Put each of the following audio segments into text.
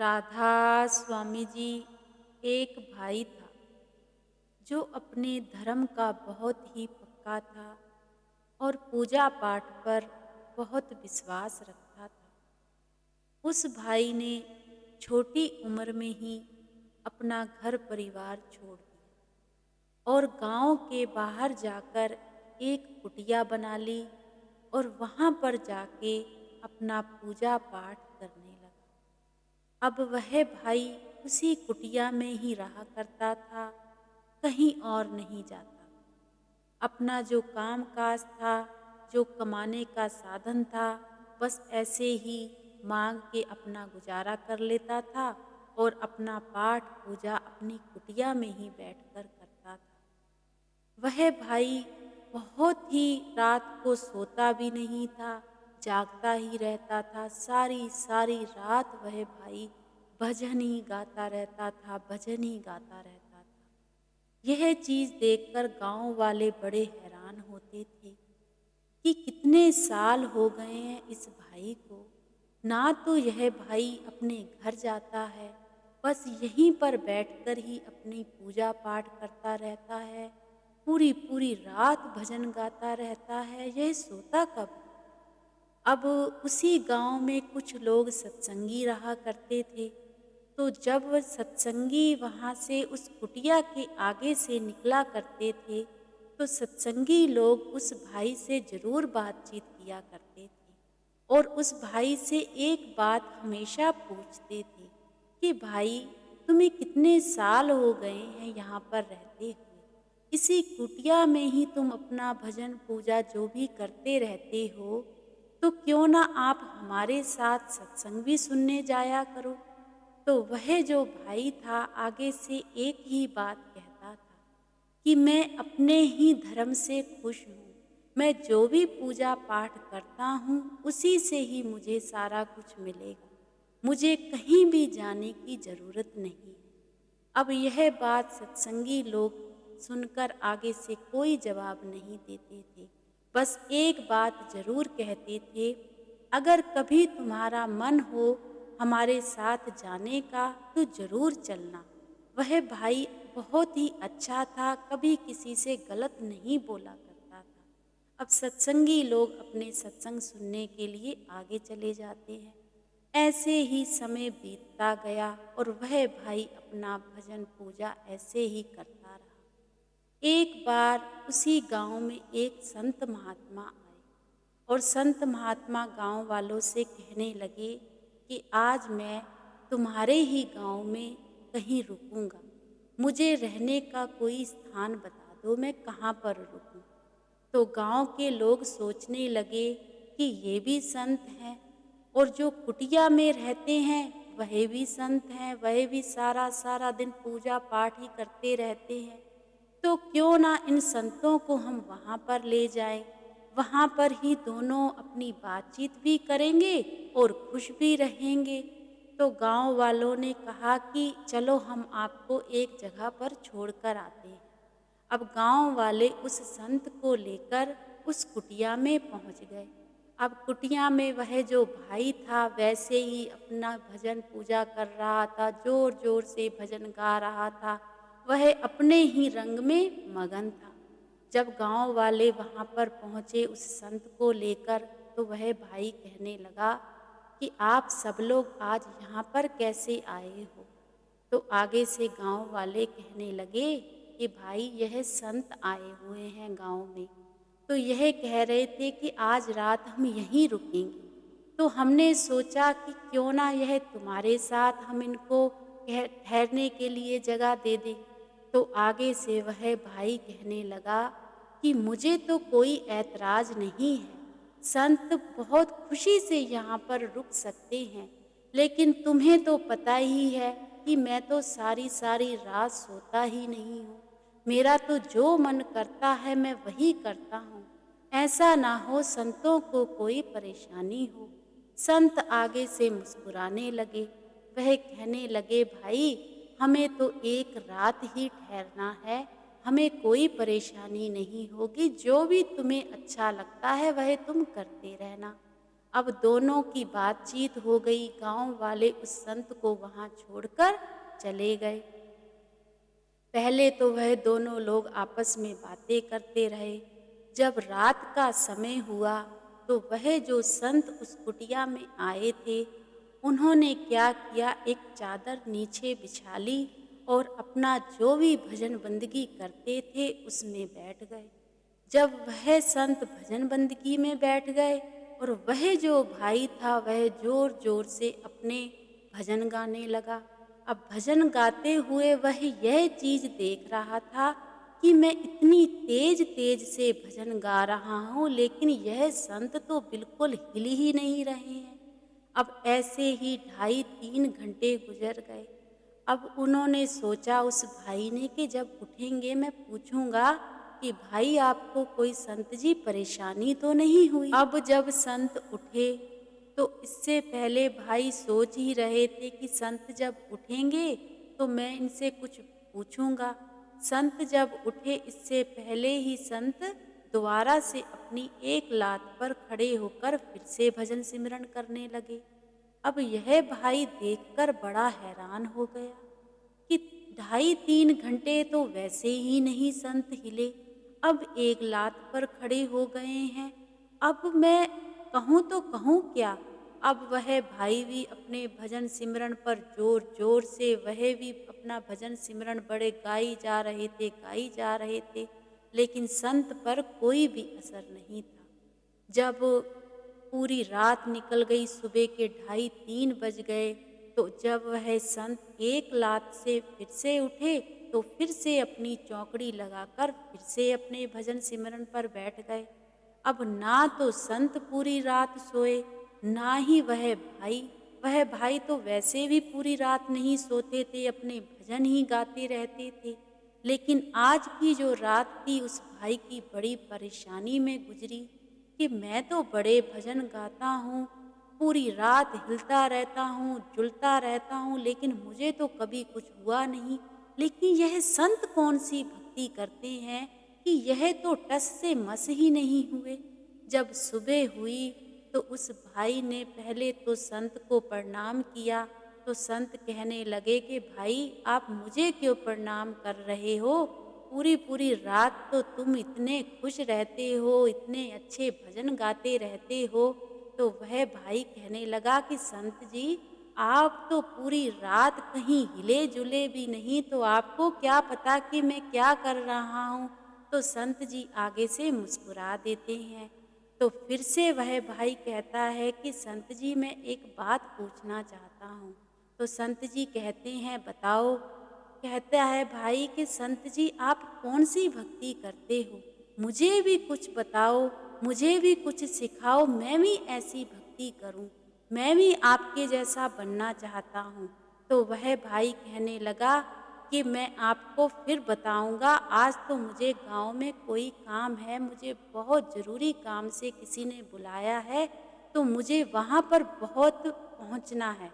राधा स्वामी जी एक भाई था जो अपने धर्म का बहुत ही पक्का था और पूजा पाठ पर बहुत विश्वास रखता था। उस भाई ने छोटी उम्र में ही अपना घर परिवार छोड़ दिया और गांव के बाहर जाकर एक कुटिया बना ली और वहां पर जाके अपना पूजा पाठ करने लगा। अब वह भाई उसी कुटिया में ही रहा करता था, कहीं और नहीं जाता। अपना जो काम-काज था, जो कमाने का साधन था, बस ऐसे ही माँग के अपना गुज़ारा कर लेता था और अपना पाठ पूजा अपनी कुटिया में ही बैठकर करता था। वह भाई बहुत ही रात को सोता भी नहीं था, जागता ही रहता था। सारी-सारी रात वह भाई भजन ही गाता रहता था, भजन ही गाता रहता था। यह चीज़ देखकर गाँव वाले बड़े हैरान होते थे कि कितने साल हो गए हैं इस भाई को, ना तो यह भाई अपने घर जाता है, बस यहीं पर बैठकर ही अपनी पूजा पाठ करता रहता है, पूरी-पूरी रात भजन गाता रहता है, यह सोता कब है? अब उसी गांव में कुछ लोग सत्संगी रहा करते थे, तो जब वह सत्संगी वहाँ से उस कुटिया के आगे से निकला करते थे, तो सत्संगी लोग उस भाई से ज़रूर बातचीत किया करते थे और उस भाई से एक बात हमेशा पूछते थे कि भाई तुम्हें कितने साल हो गए हैं यहाँ पर रहते हुए? इसी कुटिया में ही तुम अपना भजन पूजा जो भी करते रहते हो, तो क्यों ना आप हमारे साथ सत्संग भी सुनने जाया करो। तो वह जो भाई था आगे से एक ही बात कहता था कि मैं अपने ही धर्म से खुश हूँ। मैं जो भी पूजा पाठ करता हूँ उसी से ही मुझे सारा कुछ मिलेगा। मुझे कहीं भी जाने की ज़रूरत नहीं है। अब यह बात सत्संगी लोग सुनकर आगे से कोई जवाब नहीं देते थे। बस एक बात ज़रूर कहते थे, अगर कभी तुम्हारा मन हो हमारे साथ जाने का तो ज़रूर चलना। वह भाई बहुत ही अच्छा था, कभी किसी से गलत नहीं बोला करता था। अब सत्संगी लोग अपने सत्संग सुनने के लिए आगे चले जाते हैं। ऐसे ही समय बीतता गया और वह भाई अपना भजन पूजा ऐसे ही करता रहा। एक बार उसी गांव में एक संत महात्मा आए और संत महात्मा गांव वालों से कहने लगे कि आज मैं तुम्हारे ही गांव में कहीं रुकूंगा। मुझे रहने का कोई स्थान बता दो, मैं कहाँ पर रुकूं। तो गांव के लोग सोचने लगे कि ये भी संत हैं और जो कुटिया में रहते हैं वह भी संत हैं, वह भी सारा सारा दिन पूजा पाठ ही करते रहते हैं। तो क्यों ना इन संतों को हम वहाँ पर ले जाएं, वहाँ पर ही दोनों अपनी बातचीत भी करेंगे और खुश भी रहेंगे। तो गांव वालों ने कहा कि चलो हम आपको एक जगह पर छोड़कर आते हैं। अब गांव वाले उस संत को लेकर उस कुटिया में पहुंच गए। अब कुटिया में वह जो भाई था वैसे ही अपना भजन पूजा कर रहा था, जोर जोर से भजन गा रहा था। वह अपने ही रंग में मगन था। जब गांव वाले वहां पर पहुंचे उस संत को लेकर, तो वह भाई कहने लगा कि आप सब लोग आज यहाँ पर कैसे आए हो? तो आगे से गांव वाले कहने लगे कि भाई यह संत आए हुए हैं गांव में, तो यह कह रहे थे कि आज रात हम यहीं रुकेंगे। तो हमने सोचा कि क्यों ना यह तुम्हारे साथ हम इनको ठहरने के लिए जगह दे दें। तो आगे से वह भाई कहने लगा कि मुझे तो कोई ऐतराज़ नहीं है, संत बहुत खुशी से यहाँ पर रुक सकते हैं, लेकिन तुम्हें तो पता ही है कि मैं तो सारी सारी रात सोता ही नहीं हूँ। मेरा तो जो मन करता है मैं वही करता हूँ। ऐसा ना हो संतों को कोई परेशानी हो। संत आगे से मुस्कुराने लगे। वह कहने लगे भाई हमें तो एक रात ही ठहरना है, हमें कोई परेशानी नहीं होगी, जो भी तुम्हें अच्छा लगता है वह तुम करते रहना। अब दोनों की बातचीत हो गई। गांव वाले उस संत को वहां छोड़कर चले गए। पहले तो वह दोनों लोग आपस में बातें करते रहे। जब रात का समय हुआ तो वह जो संत उस कुटिया में आए थे, उन्होंने क्या किया, एक चादर नीचे बिछा ली और अपना जो भी भजन बंदगी करते थे उसमें बैठ गए। जब वह संत भजन बंदगी में बैठ गए और वह जो भाई था वह जोर जोर से अपने भजन गाने लगा। अब भजन गाते हुए वह यह चीज देख रहा था कि मैं इतनी तेज तेज से भजन गा रहा हूँ, लेकिन यह संत तो बिल्कुल हिल ही नहीं रहे हैं। अब ऐसे ही 2.5-3 घंटे गुजर गए। अब उन्होंने सोचा उस भाई ने कि जब उठेंगे मैं पूछूंगा कि भाई आपको कोई संत जी परेशानी तो नहीं हुई। अब जब संत उठे तो इससे पहले भाई सोच ही रहे थे कि संत जब उठेंगे तो मैं इनसे कुछ पूछूंगा। संत जब उठे इससे पहले ही संत दोबारा से अपनी एक लात पर खड़े होकर फिर से भजन सिमरन करने लगे। अब यह भाई देखकर बड़ा हैरान हो गया कि 2.5-3 घंटे तो वैसे ही नहीं संत हिले, अब एक लात पर खड़े हो गए हैं। अब मैं कहूँ तो कहूँ क्या। अब वह भाई भी अपने भजन सिमरन पर जोर जोर से वह भी अपना भजन सिमरन बड़े गाई जा रहे थे, लेकिन संत पर कोई भी असर नहीं था। जब पूरी रात निकल गई, सुबह के 2:30-3 बज गए, तो जब वह संत एक लात से फिर से उठे तो फिर से अपनी चौकड़ी लगाकर फिर से अपने भजन सिमरन पर बैठ गए। अब ना तो संत पूरी रात सोए, ना ही वह भाई तो वैसे भी पूरी रात नहीं सोते थे, अपने भजन ही गाते रहते थे। लेकिन आज की जो रात थी उस भाई की बड़ी परेशानी में गुजरी कि मैं तो बड़े भजन गाता हूँ, पूरी रात हिलता रहता हूँ, जुलता रहता हूँ, लेकिन मुझे तो कभी कुछ हुआ नहीं। लेकिन यह संत कौन सी भक्ति करते हैं कि यह तो टस से मस ही नहीं हुए। जब सुबह हुई तो उस भाई ने पहले तो संत को प्रणाम किया, तो संत कहने लगे कि भाई आप मुझे क्यों प्रणाम कर रहे हो, पूरी पूरी रात तो तुम इतने खुश रहते हो, इतने अच्छे भजन गाते रहते हो। तो वह भाई कहने लगा कि संत जी आप तो पूरी रात कहीं हिले जुले भी नहीं, तो आपको क्या पता कि मैं क्या कर रहा हूँ। तो संत जी आगे से मुस्कुरा देते हैं। तो फिर से वह भाई कहता है कि संत जी मैं एक बात पूछना चाहता हूँ। तो संत जी कहते हैं बताओ। कहता है भाई कि संत जी आप कौन सी भक्ति करते हो, मुझे भी कुछ बताओ, मुझे भी कुछ सिखाओ, मैं भी ऐसी भक्ति करूं, मैं भी आपके जैसा बनना चाहता हूँ। तो वह भाई कहने लगा कि मैं आपको फिर बताऊंगा, आज तो मुझे गांव में कोई काम है, मुझे बहुत ज़रूरी काम से किसी ने बुलाया है, तो मुझे वहाँ पर बहुत पहुँचना है।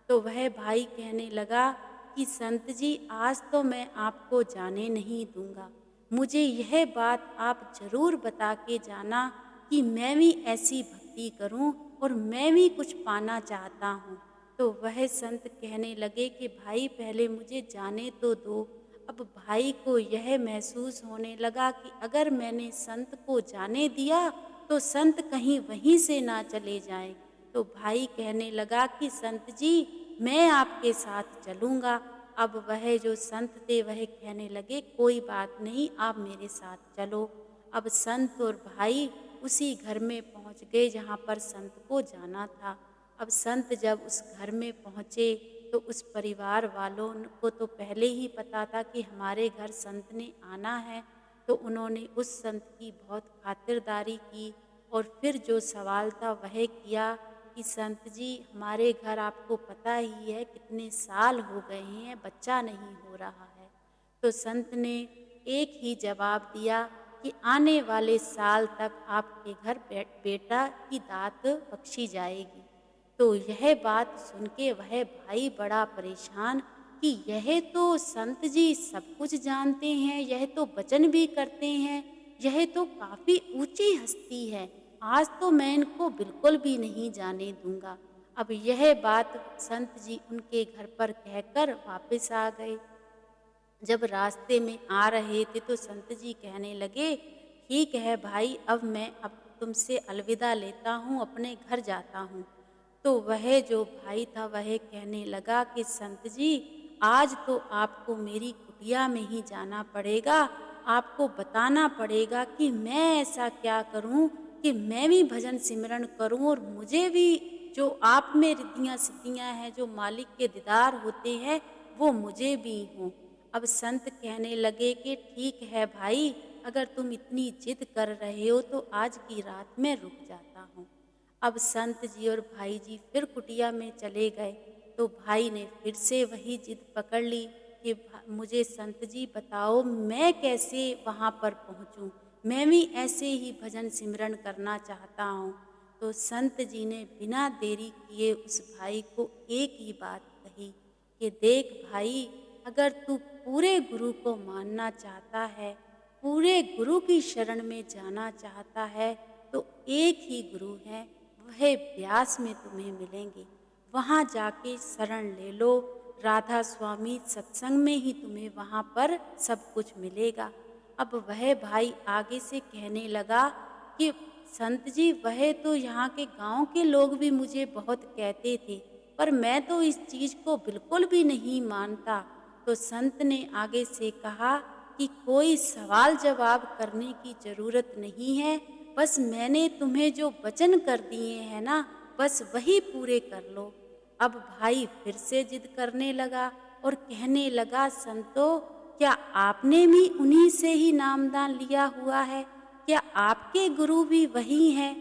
तो वह भाई कहने लगा कि संत जी आज तो मैं आपको जाने नहीं दूंगा, मुझे यह बात आप ज़रूर बता के जाना कि मैं भी ऐसी भक्ति करूं और मैं भी कुछ पाना चाहता हूँ। तो वह संत कहने लगे कि भाई पहले मुझे जाने तो दो। अब भाई को यह महसूस होने लगा कि अगर मैंने संत को जाने दिया तो संत कहीं वहीं से ना चले जाएं। तो भाई कहने लगा कि संत जी मैं आपके साथ चलूँगा। अब वह जो संत थे वह कहने लगे कोई बात नहीं, आप मेरे साथ चलो। अब संत और भाई उसी घर में पहुंच गए जहाँ पर संत को जाना था। अब संत जब उस घर में पहुँचे तो उस परिवार वालों को तो पहले ही पता था कि हमारे घर संत ने आना है, तो उन्होंने उस संत की बहुत खातिरदारी की और फिर जो सवाल था वह किया कि संत जी हमारे घर आपको पता ही है कितने साल हो गए हैं, बच्चा नहीं हो रहा है। तो संत ने एक ही जवाब दिया कि आने वाले साल तक आपके घर बेटा की दात बख्शी जाएगी। तो यह बात सुन के वह भाई बड़ा परेशान कि यह तो संत जी सब कुछ जानते हैं, यह तो वचन भी करते हैं, यह तो काफ़ी ऊंची हस्ती है, आज तो मैं इनको बिल्कुल भी नहीं जाने दूँगा। अब यह बात संत जी उनके घर पर कहकर वापस आ गए। जब रास्ते में आ रहे थे तो संत जी कहने लगे, ठीक है भाई, अब तुमसे अलविदा लेता हूँ, अपने घर जाता हूँ। तो वह जो भाई था वह कहने लगा कि संत जी, आज तो आपको मेरी कुटिया में ही जाना पड़ेगा। आपको बताना पड़ेगा कि मैं ऐसा क्या करूँ कि मैं भी भजन सिमरन करूँ और मुझे भी जो आप में रिद्धियाँ सिद्धियाँ हैं, जो मालिक के दीदार होते हैं, वो मुझे भी हों। अब संत कहने लगे कि ठीक है भाई, अगर तुम इतनी जिद कर रहे हो तो आज की रात मैं रुक जाता हूँ। अब संत जी और भाई जी फिर कुटिया में चले गए। तो भाई ने फिर से वही जिद पकड़ ली कि मुझे संत जी बताओ, मैं कैसे वहाँ पर पहुँचूँ? मैं भी ऐसे ही भजन सिमरन करना चाहता हूँ। तो संत जी ने बिना देरी किए उस भाई को एक ही बात कही कि देख भाई, अगर तू पूरे गुरु को मानना चाहता है, पूरे गुरु की शरण में जाना चाहता है, तो एक ही गुरु है, वह ब्यास में तुम्हें मिलेंगे। वहाँ जाके शरण ले लो, राधा स्वामी सत्संग में ही तुम्हें वहाँ पर सब कुछ मिलेगा। अब वह भाई आगे से कहने लगा कि संत जी, वह तो यहाँ के गांव के लोग भी मुझे बहुत कहते थे, पर मैं तो इस चीज़ को बिल्कुल भी नहीं मानता। तो संत ने आगे से कहा कि कोई सवाल जवाब करने की ज़रूरत नहीं है, बस मैंने तुम्हें जो वचन कर दिए हैं ना, बस वही पूरे कर लो। अब भाई फिर से जिद करने लगा और कहने लगा, संतो, क्या आपने भी उन्हीं से ही नामदान लिया हुआ है? क्या आपके गुरु भी वही हैं?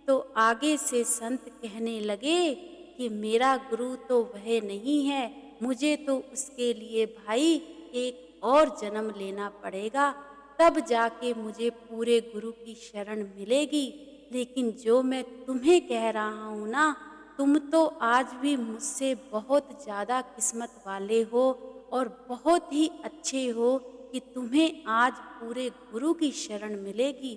तो आगे से संत कहने लगे कि मेरा गुरु तो वह नहीं है, मुझे तो उसके लिए भाई एक और जन्म लेना पड़ेगा, तब जाके मुझे पूरे गुरु की शरण मिलेगी। लेकिन जो मैं तुम्हें कह रहा हूँ ना, तुम तो आज भी मुझसे बहुत ज़्यादा किस्मत वाले हो और बहुत ही अच्छे हो कि तुम्हें आज पूरे गुरु की शरण मिलेगी।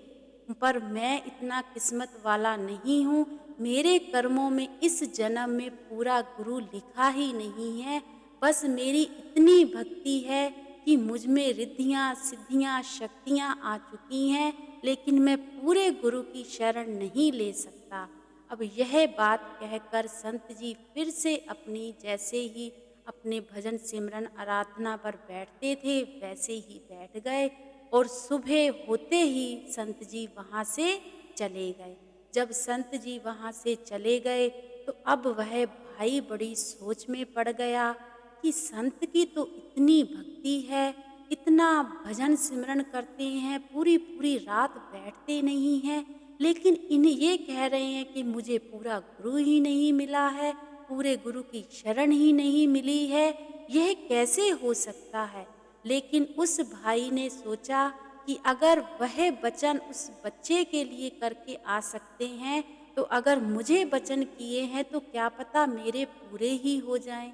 पर मैं इतना किस्मत वाला नहीं हूँ, मेरे कर्मों में इस जन्म में पूरा गुरु लिखा ही नहीं है। बस मेरी इतनी भक्ति है कि मुझ में रिद्धियाँ सिद्धियाँ शक्तियाँ आ चुकी हैं, लेकिन मैं पूरे गुरु की शरण नहीं ले सकता। अब यह बात कहकर संत जी फिर से अपनी जैसे ही अपने भजन सिमरन आराधना पर बैठते थे वैसे ही बैठ गए और सुबह होते ही संत जी वहाँ से चले गए। जब संत जी वहाँ से चले गए तो अब वह भाई बड़ी सोच में पड़ गया कि संत की तो इतनी भक्ति है, इतना भजन सिमरन करते हैं, पूरी पूरी रात बैठते नहीं हैं, लेकिन ये कह रहे हैं कि मुझे पूरा गुरु ही नहीं मिला है, पूरे गुरु की शरण ही नहीं मिली है, यह कैसे हो सकता है? लेकिन उस भाई ने सोचा कि अगर वह वचन उस बच्चे के लिए करके आ सकते हैं, तो अगर मुझे वचन किए हैं तो क्या पता मेरे पूरे ही हो जाएं।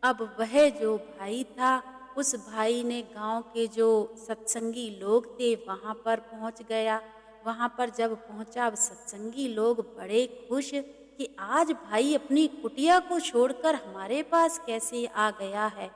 अब वह जो भाई था, उस भाई ने गांव के जो सत्संगी लोग थे वहाँ पर पहुँच गया। वहाँ पर जब पहुँचा, अब सत्संगी लोग बड़े खुश कि आज भाई अपनी कुटिया को छोड़कर हमारे पास कैसे आ गया है।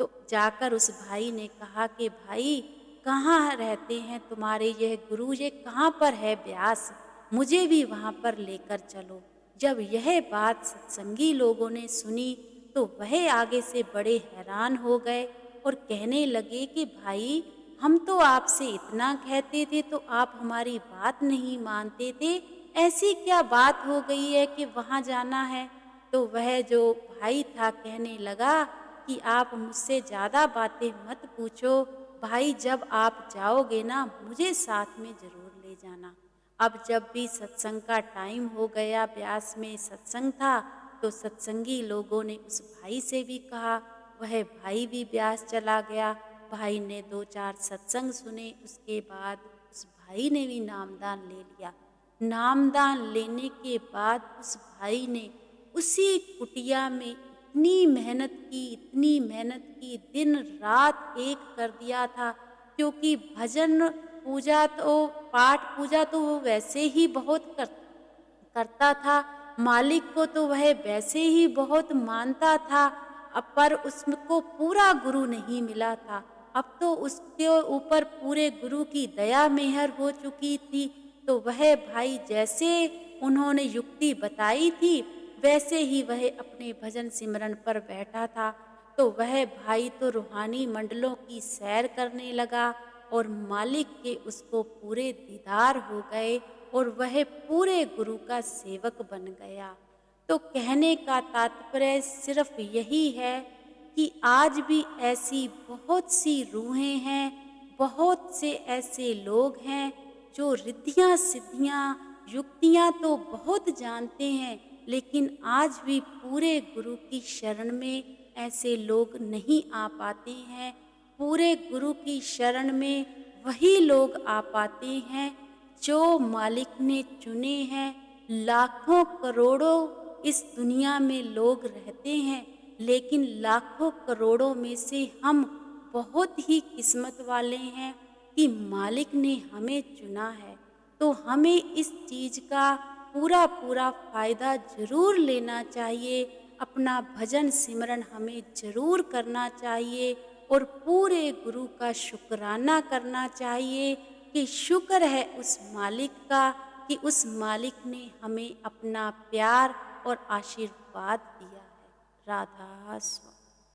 तो जाकर उस भाई ने कहा कि भाई, कहाँ रहते हैं तुम्हारे यह गुरु, ये कहाँ पर है ब्यास, मुझे भी वहाँ पर लेकर चलो। जब यह बात सत्संगी लोगों ने सुनी तो वह आगे से बड़े हैरान हो गए और कहने लगे कि भाई, हम तो आपसे इतना कहते थे तो आप हमारी बात नहीं मानते थे, ऐसी क्या बात हो गई है कि वहाँ जाना है? तो वह जो भाई था कहने लगा कि आप मुझसे ज़्यादा बातें मत पूछो भाई, जब आप जाओगे ना मुझे साथ में ज़रूर ले जाना। अब जब भी सत्संग का टाइम हो गया, ब्यास में सत्संग था, तो सत्संगी लोगों ने उस भाई से भी कहा, वह भाई भी ब्यास चला गया। भाई ने 2-4 सत्संग सुने, उसके बाद उस भाई ने भी नामदान ले लिया। नामदान लेने के बाद उस भाई ने उसी कुटिया में इतनी मेहनत की, दिन रात एक कर दिया था, क्योंकि भजन पूजा तो पाठ पूजा तो वो वैसे ही बहुत करता था। मालिक को तो वह वैसे ही बहुत मानता था, पर उसको पूरा गुरु नहीं मिला था। अब तो उसके ऊपर पूरे गुरु की दया मेहर हो चुकी थी। तो वह भाई जैसे उन्होंने युक्ति बताई थी, वैसे ही वह अपने भजन सिमरन पर बैठा था। तो वह भाई तो रूहानी मंडलों की सैर करने लगा और मालिक के उसको पूरे दीदार हो गए और वह पूरे गुरु का सेवक बन गया। तो कहने का तात्पर्य सिर्फ यही है कि आज भी ऐसी बहुत सी रूहें हैं, बहुत से ऐसे लोग हैं जो रिद्धियाँ सिद्धियाँ युक्तियाँ तो बहुत जानते हैं, लेकिन आज भी पूरे गुरु की शरण में ऐसे लोग नहीं आ पाते हैं। पूरे गुरु की शरण में वही लोग आ पाते हैं जो मालिक ने चुने हैं। लाखों करोड़ों इस दुनिया में लोग रहते हैं, लेकिन लाखों करोड़ों में से हम बहुत ही किस्मत वाले हैं कि मालिक ने हमें चुना है। तो हमें इस चीज़ का पूरा पूरा फ़ायदा ज़रूर लेना चाहिए। अपना भजन सिमरन हमें ज़रूर करना चाहिए और पूरे गुरु का शुक्राना करना चाहिए कि शुक्र है उस मालिक का कि उस मालिक ने हमें अपना प्यार और आशीर्वाद दिया है। राधा स्वामी।